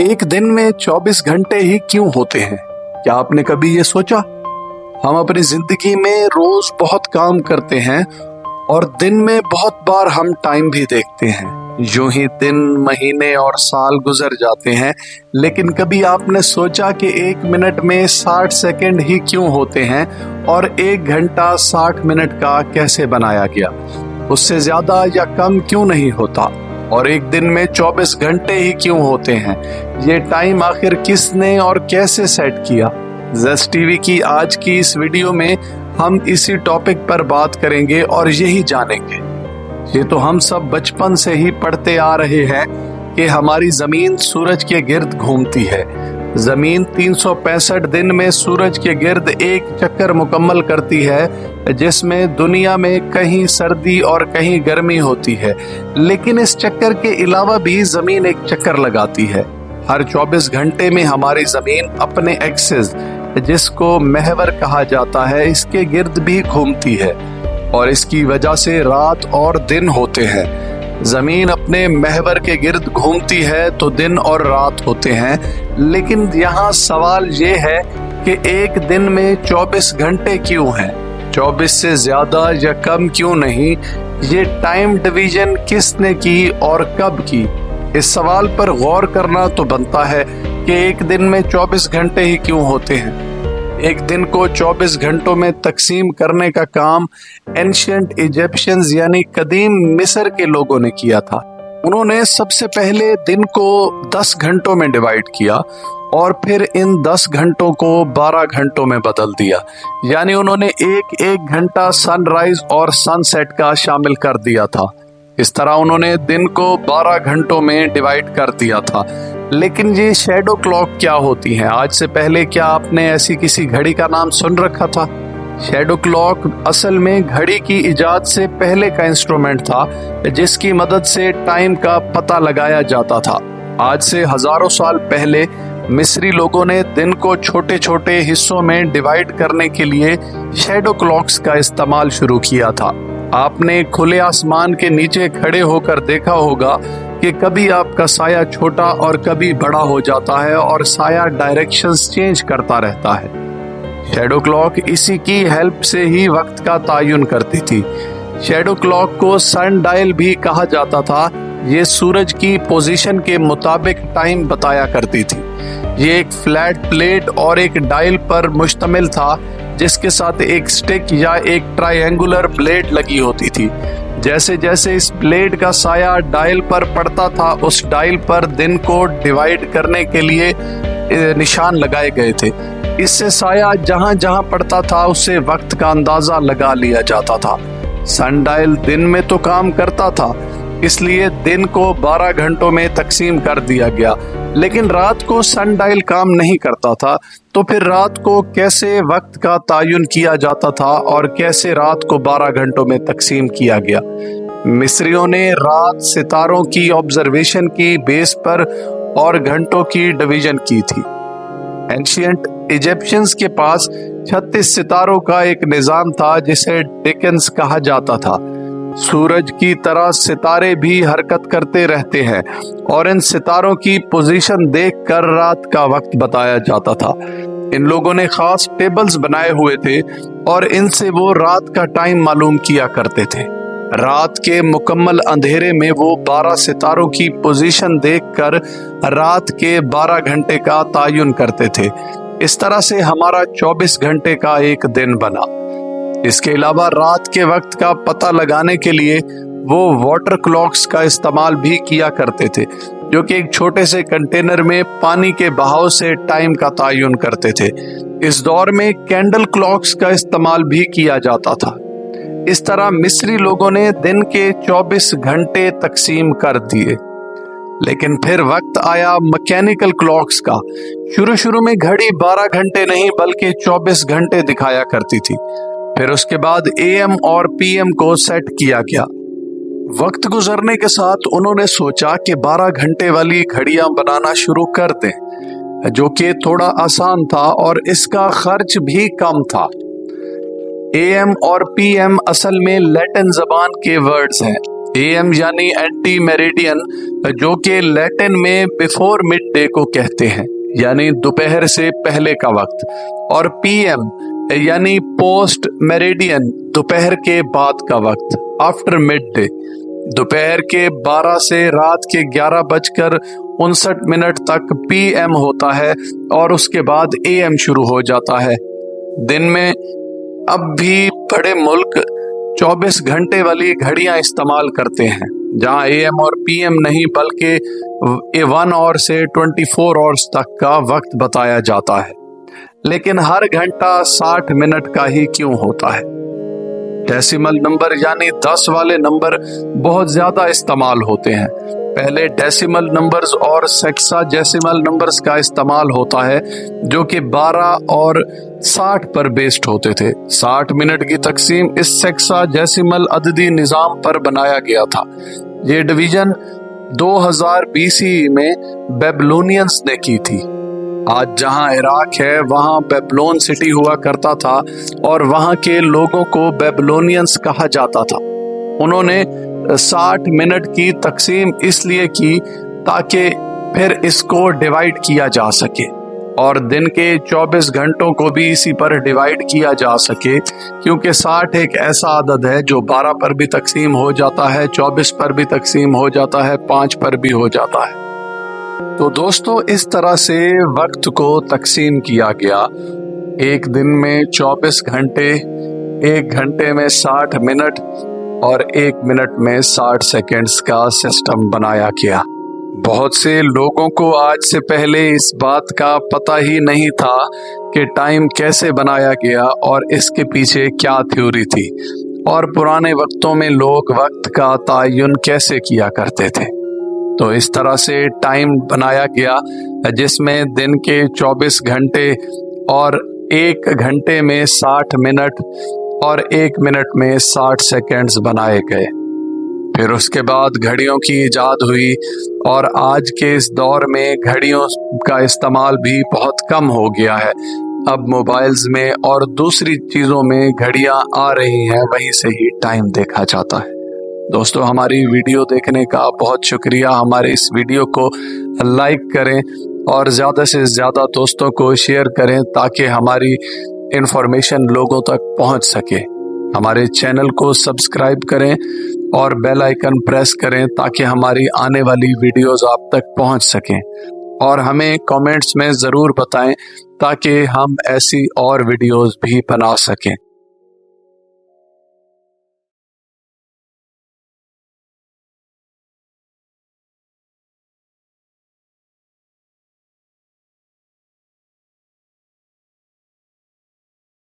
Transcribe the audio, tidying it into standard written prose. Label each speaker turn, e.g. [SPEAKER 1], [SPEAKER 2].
[SPEAKER 1] एक दिन में 24 घंटे ही क्यों होते हैं? क्या आपने कभी ये सोचा? हम अपनी जिंदगी में रोज बहुत काम करते हैं और दिन में बहुत बार हम टाइम भी देखते हैं। यूं ही दिन, महीने और साल गुजर जाते हैं, लेकिन कभी आपने सोचा कि एक मिनट में 60 सेकंड ही क्यों होते हैं और एक घंटा 60 मिनट का कैसे बनाया गया? उससे ज्यादा या कम क्यों नहीं होता? और एक दिन में 24 घंटे ही क्यों होते हैं? ये टाइम आखिर किसने और कैसे सेट किया? ज़ेस टीवी की आज की इस वीडियो में हम इसी टॉपिक पर बात करेंगे और यही जानेंगे। ये तो हम सब बचपन से ही पढ़ते आ रहे हैं कि हमारी जमीन सूरज के गिर्द घूमती है। जमीन 365 दिन में सूरज के गिर्द एक चक्कर मुकम्मल करती है, जिसमें दुनिया में कहीं सर्दी और कहीं गर्मी होती है। लेकिन इस चक्कर के अलावा भी जमीन एक चक्कर लगाती है। हर 24 घंटे में हमारी जमीन अपने एक्सिस, जिसको महवर कहा जाता है, इसके गिर्द भी घूमती है और इसकी वजह से रात और दिन होते हैं। जमीन अपने महवर के गिर्द घूमती है तो दिन और रात होते हैं, लेकिन यहाँ सवाल ये है कि एक दिन में 24 घंटे क्यों हैं? 24 से ज्यादा या कम क्यों नहीं? ये टाइम डिवीजन किसने की और कब की? इस सवाल पर गौर करना तो बनता है कि एक दिन में 24 घंटे ही क्यों होते हैं। एक दिन को 24 घंटों में तकसीम करने का काम एंशिएंट इजिप्शियंस यानी कदीम मिस्र के लोगों ने किया था। उन्होंने सबसे पहले दिन को 10 घंटों में डिवाइड किया और फिर इन 10 घंटों को 12 घंटों में बदल दिया। यानी उन्होंने एक घंटा सनराइज और सनसेट का शामिल कर दिया था। इस तरह उन्होंने दिन को 12 घंटों में डिवाइड कर दिया था। लेकिन ये शैडो क्लॉक क्या होती है? आज से पहले क्या आपने ऐसी किसी घड़ी का नाम सुन रखा था? शैडो क्लॉक असल में घड़ी की इजाद से पहले का इंस्ट्रूमेंट था, जिसकी मदद से टाइम का पता लगाया जाता था। आज से हजारों साल पहले मिस्री लोगों ने दिन को छोटे छोटे हिस्सों में डिवाइड करने के लिए शैडो क्लॉक्स का इस्तेमाल शुरू किया था। आपने खुले आसमान के नीचे खड़े होकर देखा होगा कि कभी आपका साया छोटा और कभी बड़ा हो जाता है और साया डायरेक्शंस चेंज करता रहता है। शैडो क्लॉक इसी की हेल्प से ही वक्त का तायुन करती थी। शैडो क्लॉक को सन डायल भी कहा जाता था। ये सूरज की पोजीशन के मुताबिक टाइम बताया करती थी। ये एक फ्लैट प्लेट और एक डायल पर मुश्तमिल था, जिसके साथ एक स्टिक या एक ट्रायंगुलर ब्लेड लगी होती थी। जैसे जैसे इस ब्लेड का साया डायल पर पड़ता था, उस डायल पर दिन को डिवाइड करने के लिए निशान लगाए गए थे। इससे साया जहां जहां पड़ता था उससे वक्त का अंदाजा लगा लिया जाता था। सन डायल दिन में तो काम करता था, इसलिए दिन को 12 घंटों में तकसीम कर दिया गया। लेकिन रात को सन डायल काम नहीं करता था, तो फिर रात को कैसे वक्त का तायुन किया जाता था और कैसे रात को 12 घंटों में तकसीम किया गया? मिस्रियों ने रात सितारों की ऑब्जर्वेशन की बेस पर और घंटों की डिवीजन की थी। एंशिएंट इजिप्शियंस के पास 36 सितारों का एक निजाम था, जिसे डेकेन्स कहा जाता था। सूरज की तरह सितारे भी हरकत करते रहते हैं और इन सितारों की पोजीशन देखकर रात का वक्त बताया जाता था। इन लोगों ने खास टेबल्स बनाए हुए थे और इनसे वो रात का टाइम मालूम किया करते थे। रात के मुकम्मल अंधेरे में वो 12 सितारों की पोजीशन देखकर रात के 12 घंटे का तायुन करते थे। इस तरह से हमारा 24 घंटे का एक दिन बना। इसके अलावा रात के वक्त का पता लगाने के लिए वो वाटर क्लॉक्स का इस्तेमाल भी किया करते थे, जो कि एक छोटे से कंटेनर में पानी के बहाव से टाइम का तायुन करते थे। इस दौर में कैंडल क्लॉक्स का इस्तेमाल भी किया जाता था। इस तरह मिस्री लोगों ने दिन के 24 घंटे तकसीम कर दिए। लेकिन फिर वक्त आया मैकेनिकल क्लॉक्स का। शुरू में घड़ी 12 घंटे नहीं बल्कि 24 घंटे दिखाया करती थी। फिर उसके बाद AM और PM को सेट किया गया। वक्त गुजरने के साथ उन्होंने सोचा कि 12 घंटे वाली घड़ियां बनाना शुरू कर दें, जो कि थोड़ा आसान था और इसका खर्च भी कम था। AM और PM असल में लैटिन जबान के वर्ड्स हैं। AM यानी एंटी मेरिडियन, जो कि लैटिन में बिफोर मिड डे को कहते हैं, यानी दोपहर से पहले का वक्त। और PM यानी पोस्ट मेरिडियन, दोपहर के बाद का वक्त, आफ्टर मिड डे। दोपहर के 12 से रात के 11:59 तक PM होता है और उसके बाद AM शुरू हो जाता है। दिन में अब भी बड़े मुल्क 24 घंटे वाली घड़ियां इस्तेमाल करते हैं, जहां AM और PM नहीं बल्कि 1 आवर से 24 आवर्स तक का वक्त बताया जाता है। लेकिन हर घंटा 60 मिनट का ही क्यों होता है? डेसिमल नंबर यानी 10 वाले नंबर बहुत ज्यादा इस्तेमाल होते हैं। पहले डेसिमल नंबर्स और सेक्साडेसिमल नंबर्स का इस्तेमाल होता है, जो कि 12 और 60 पर बेस्ड होते थे। 60 मिनट की तकसीम इस सेक्साडेसिमल अददी निज़ाम पर बनाया गया था। ये डिवीजन 2000 BC में बेबलोनियंस ने की थी। आज जहां इराक है वहां बेबलोन सिटी हुआ करता था और वहां के लोगों को बेबलोनियंस कहा जाता था। उन्होंने 60 मिनट की तकसीम इसलिए की ताकि फिर इसको डिवाइड किया जा सके और दिन के 24 घंटों को भी इसी पर डिवाइड किया जा सके, क्योंकि 60 एक ऐसा आदद है जो 12 पर भी तकसीम हो जाता है, 24 पर भी तकसीम हो जाता है, 5 पर भी हो जाता है। तो दोस्तों, इस तरह से वक्त को तकसीम किया गया। एक दिन में 24 घंटे, 1 घंटे में 60 मिनट और 1 मिनट में 60 सेकंड्स का सिस्टम बनाया गया। बहुत से लोगों को आज से पहले इस बात का पता ही नहीं था कि टाइम कैसे बनाया गया और इसके पीछे क्या थ्योरी थी और पुराने वक्तों में लोग वक्त का तयन कैसे किया करते थे। तो इस तरह से टाइम बनाया गया, जिसमें दिन के 24 घंटे और 1 घंटे में 60 मिनट और 1 मिनट में 60 सेकंड्स बनाए गए। फिर उसके बाद घड़ियों की इजाद हुई और आज के इस दौर में घड़ियों का इस्तेमाल भी बहुत कम हो गया है। अब मोबाइल्स में और दूसरी चीज़ों में घड़ियां आ रही हैं, वहीं से ही टाइम देखा जाता है। दोस्तों, हमारी वीडियो देखने का बहुत शुक्रिया। हमारे इस वीडियो को लाइक करें और ज़्यादा से ज़्यादा दोस्तों को शेयर करें ताकि हमारी इंफॉर्मेशन लोगों तक पहुंच सके। हमारे चैनल को सब्सक्राइब करें और बेल आइकन प्रेस करें ताकि हमारी आने वाली वीडियोस आप तक पहुंच सकें, और हमें कमेंट्स में ज़रूर बताएं ताकि हम ऐसी और वीडियोस भी बना सकें।